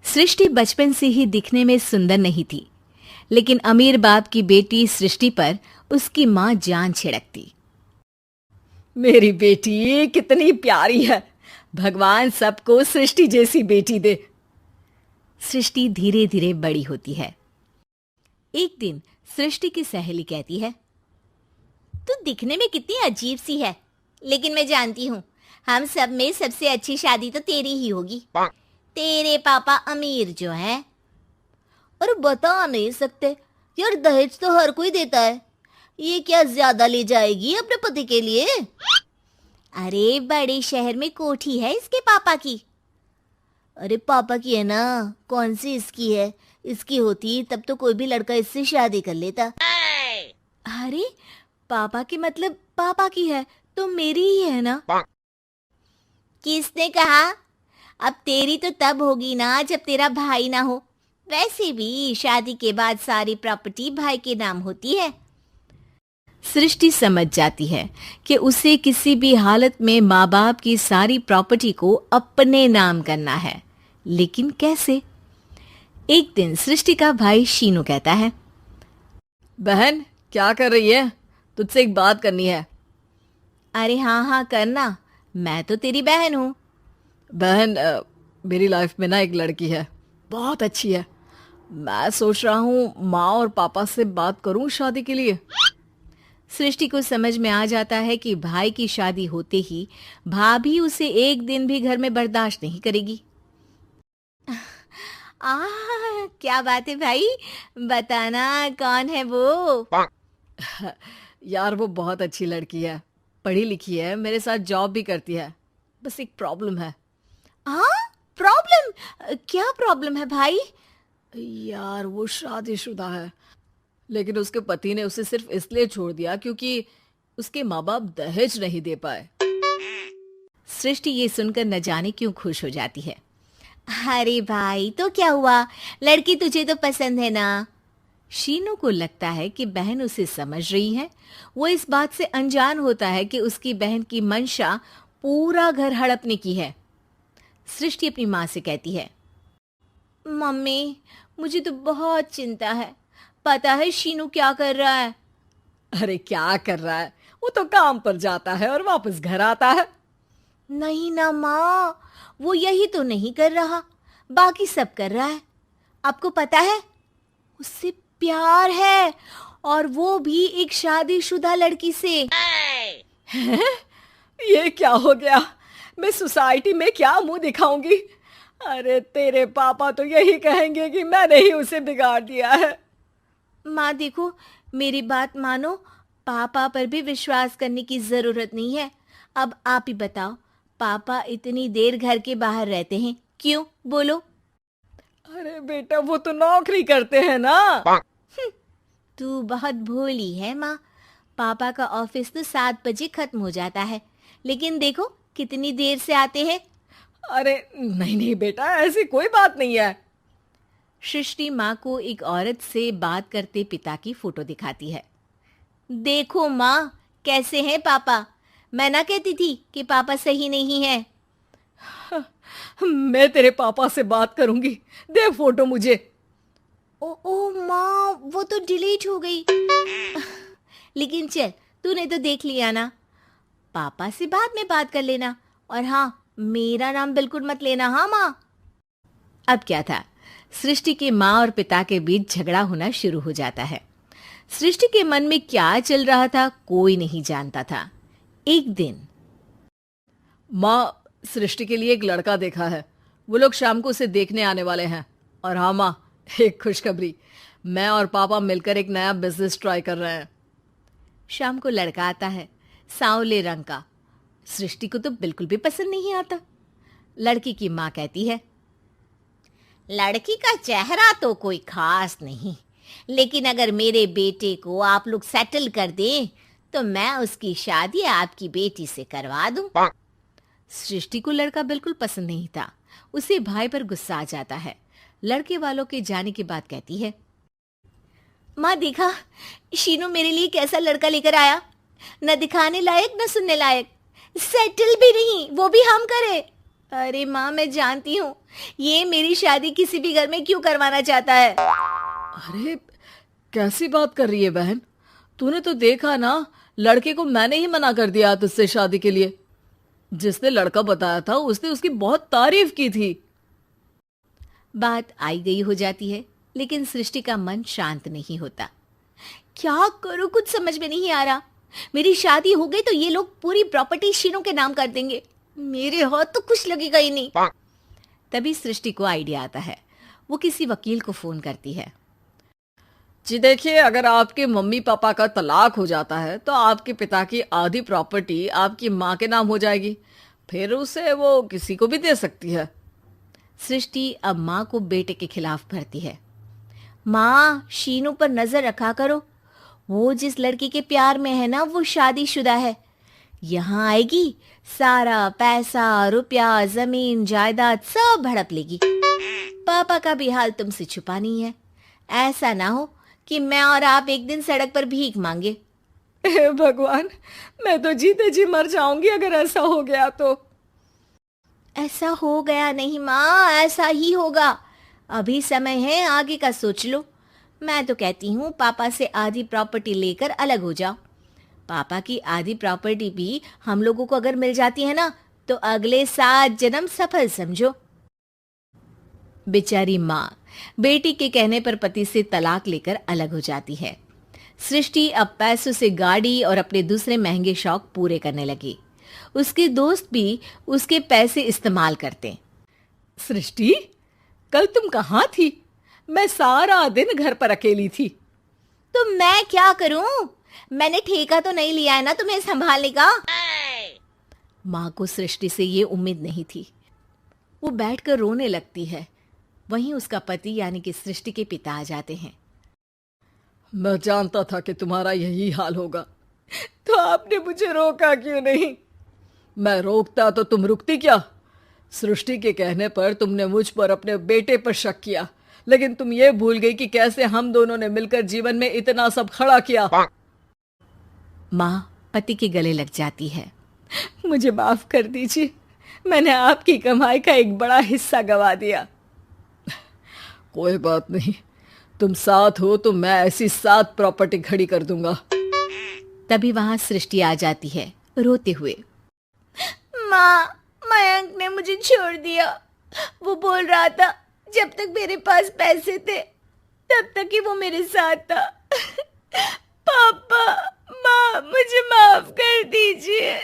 सृष्टि बचपन से ही दिखने में सुंदर नहीं थी, लेकिन अमीर बाप की बेटी सृष्टि पर उसकी माँ जान छिड़कती। मेरी बेटी कितनी प्यारी है, भगवान सबको सृष्टि जैसी बेटी दे। सृष्टि धीरे धीरे बड़ी होती है। एक दिन सृष्टि की सहेली कहती है, तू दिखने में कितनी अजीब सी है, लेकिन मैं जानती हूँ हम सब में सबसे अच्छी शादी तो तेरी ही होगी। तेरे पापा अमीर जो है। और बता नहीं सकते यार, दहेज तो हर कोई देता है, ये क्या ज्यादा ले जाएगी अपने पति के लिए? अरे बड़े शहर में कोठी है इसके पापा की। अरे पापा की है ना, कौन सी इसकी है? इसकी होती तब तो कोई भी लड़का इससे शादी कर लेता। अरे पापा की मतलब पापा की है तो मेरी ही है ना? किसने कहा? अब तेरी तो तब होगी ना जब तेरा भाई ना हो। वैसे भी शादी के बाद सारी प्रॉपर्टी भाई के नाम होती है। सृष्टि समझ जाती है कि उसे किसी भी हालत में माँ बाप की सारी प्रॉपर्टी को अपने नाम करना है, लेकिन कैसे? एक दिन सृष्टि का भाई शीनू कहता है, बहन क्या कर रही है? तुझसे एक बात करनी है। अरे हाँ हाँ करना, मैं तो तेरी बहन हूँ। बहन मेरी लाइफ में ना एक लड़की है, बहुत अच्छी है। मैं सोच रहा हूँ माँ और पापा से बात करूँ शादी के लिए। सृष्टि को समझ में आ जाता है कि भाई की शादी होते ही भाभी उसे एक दिन भी घर में बर्दाश्त नहीं करेगी। क्या बात है भाई, बताना कौन है वो? यार वो बहुत अच्छी लड़की है, पढ़ी लिखी है, मेरे साथ जॉब भी करती है। बस एक प्रॉब्लम है। प्रॉब्लम? क्या प्रॉब्लम है भाई? यार वो शादीशुदा है, लेकिन उसके पति ने उसे सिर्फ इसलिए छोड़ दिया क्योंकि उसके माँ बाप दहेज नहीं दे पाए। सृष्टि ये सुनकर न जाने क्यों खुश हो जाती है। अरे भाई तो क्या हुआ, लड़की तुझे तो पसंद है ना? शीनू को लगता है कि बहन उसे समझ रही है। वो इस बात से अनजान होता है कि उसकी बहन की मंशा पूरा घर हड़पने की है। सृष्टि अपनी माँ से कहती है, मम्मी मुझे तो बहुत चिंता है। पता है शीनू क्या कर रहा है? अरे क्या कर रहा है? वो तो काम पर जाता है और वापस घर आता है। नहीं ना माँ, वो यही तो नहीं कर रहा, बाकी सब कर रहा है। आपको पता है उससे प्यार है, और वो भी एक शादीशुदा लड़की से। ये क्या हो गया? मैं सोसाइटी में क्या मुंह दिखाऊंगी? अरे तेरे पापा तो यही कहेंगे कि मैंने ही उसे बिगाड़ दिया है। माँ देखो, मेरी बात मानो, पापा पर भी विश्वास करने की जरूरत नहीं है। अब आप ही बताओ, पापा इतनी देर घर के बाहर रहते हैं क्यों? बोलो। अरे बेटा वो तो नौकरी करते हैं ना। तू बहुत भोली है माँ। पापा का ऑफिस तो 7 बजे खत्म हो जाता है, लेकिन देखो कितनी देर से आते हैं। अरे नहीं नहीं बेटा, ऐसी कोई बात नहीं है। सृष्टि माँ को एक औरत से बात करते पिता की फोटो दिखाती है। देखो माँ, कैसे हैं पापा? मैं ना कहती थी कि पापा सही नहीं है। मैं तेरे पापा से बात करूंगी, दे फोटो मुझे। ओ माँ, वो तो डिलीट हो गई। लेकिन चल, तूने तो देख लिया ना। पापा से बाद में बात कर लेना, और हाँ, मेरा नाम बिल्कुल मत लेना। हाँ माँ। अब क्या था, सृष्टि के माँ और पिता के बीच झगड़ा होना शुरू हो जाता है। सृष्टि के मन में क्या चल रहा था कोई नहीं जानता था। एक दिन, माँ सृष्टि के लिए एक लड़का देखा है, वो लोग शाम को उसे देखने आने वाले हैं। और हाँ माँ, एक खुशखबरी, मैं और पापा मिलकर एक नया बिजनेस ट्राई कर रहे हैं। शाम को लड़का आता है, सांवले रंग का। सृष्टि को तो बिल्कुल भी पसंद नहीं आता। लड़की की माँ कहती है, लड़की का चेहरा तो कोई खास नहीं, लेकिन अगर मेरे बेटे को आप लोग सेटल कर दें तो मैं उसकी शादी आपकी बेटी से करवा दूं। सृष्टि को लड़का बिल्कुल पसंद नहीं था। उसे भाई पर गुस्सा आ जाता है। लड़के वालों के जाने के बाद कहती है, माँ देखा शीनू मेरे लिए कैसा लड़का लेकर आया, न दिखाने लायक न सुनने लायक, सेटल भी नहीं, वो भी हम करे। अरे माँ, मैं जानती हूँ ये मेरी शादी किसी भी घर में क्यों करवाना चाहता है। अरे कैसी बात कर रही है बहन? तूने तो देखा ना, लड़के को मैंने ही मना कर दिया तुझसे शादी के लिए। जिसने लड़का बताया था उसने उसकी बहुत तारीफ की थी। बात आई गई हो जाती है, लेकिन सृष्टि का मन शांत नहीं होता। क्या करूं, कुछ समझ में नहीं आ रहा। मेरी शादी हो गई तो ये लोग पूरी प्रॉपर्टी शीनू के नाम कर देंगे, मेरे हाथ तो कुछ लगेगा ही नहीं। तभी सृष्टि को आइडिया आता है। वो किसी वकील को फोन करती है। जी देखिए, अगर आपके मम्मी पापा का तलाक हो जाता है तो आपके पिता की आधी प्रॉपर्टी आपकी माँ के नाम हो जाएगी, फिर उसे वो किसी को भी दे सकती है। सृष्टि अब माँ को बेटे के खिलाफ भरती है। माँ, शीनू पर नजर रखा करो, वो जिस लड़की के प्यार में है ना वो शादीशुदा है। यहाँ आएगी, सारा पैसा रुपया जमीन जायदाद सब हड़प लेगी। पापा का भी हाल तुमसे छुपा नहीं है। ऐसा ना हो कि मैं और आप एक दिन सड़क पर भीख मांगे। हे भगवान, मैं तो जीते जी मर जाऊंगी अगर ऐसा हो गया तो। ऐसा हो गया नहीं माँ, ऐसा ही होगा। अभी समय है, आगे का सोच लो। मैं तो कहती हूँ पापा से आधी प्रॉपर्टी लेकर अलग हो जाओ। पापा की आधी प्रॉपर्टी भी हम लोगों को अगर मिल जाती है ना तो अगले 7 जन्म सफल समझो। बेचारी माँ बेटी के कहने पर पति से तलाक लेकर अलग हो जाती है। सृष्टि अब पैसों से गाड़ी और अपने दूसरे महंगे शौक पूरे करने लगी। उसके दोस्त भी उसके पैसे इस्तेमाल करते। सृष्टि, कल तुम कहाँ थी? मैं सारा दिन घर पर अकेली थी। तो मैं क्या करूं? मैंने ठेका तो नहीं लिया है ना तुम्हें संभालने का। माँ को सृष्टि से ये उम्मीद नहीं थी। वो बैठकर रोने लगती है। वहीं उसका पति यानी कि सृष्टि के पिता आ जाते हैं। मैं जानता था कि तुम्हारा यही हाल होगा, तो आपने मुझे रोका क्यों नहीं? मैं रोकता तो तुम रुकती क्या? सृष्टि के कहने पर तुमने मुझ पर अपने बेटे पर शक किया, लेकिन तुम ये भूल गई कि कैसे हम दोनों ने मिलकर जीवन में इतना सब खड़ा किया। माँ पति के गले लग जाती है। मुझे माफ कर दीजिए, मैंने आपकी कमाई का एक बड़ा हिस्सा गवा दिया। कोई बात नहीं, तुम साथ हो तो मैं ऐसी 7 प्रॉपर्टी खड़ी कर दूंगा। तभी वहां सृष्टि आ जाती है रोते हुए। माँ, मयंक ने मुझे छोड़ दिया। वो बोल रहा था जब तक मेरे पास पैसे थे तब तक ही वो मेरे साथ था। पापा, माँ, मुझे माफ कर दीजिए।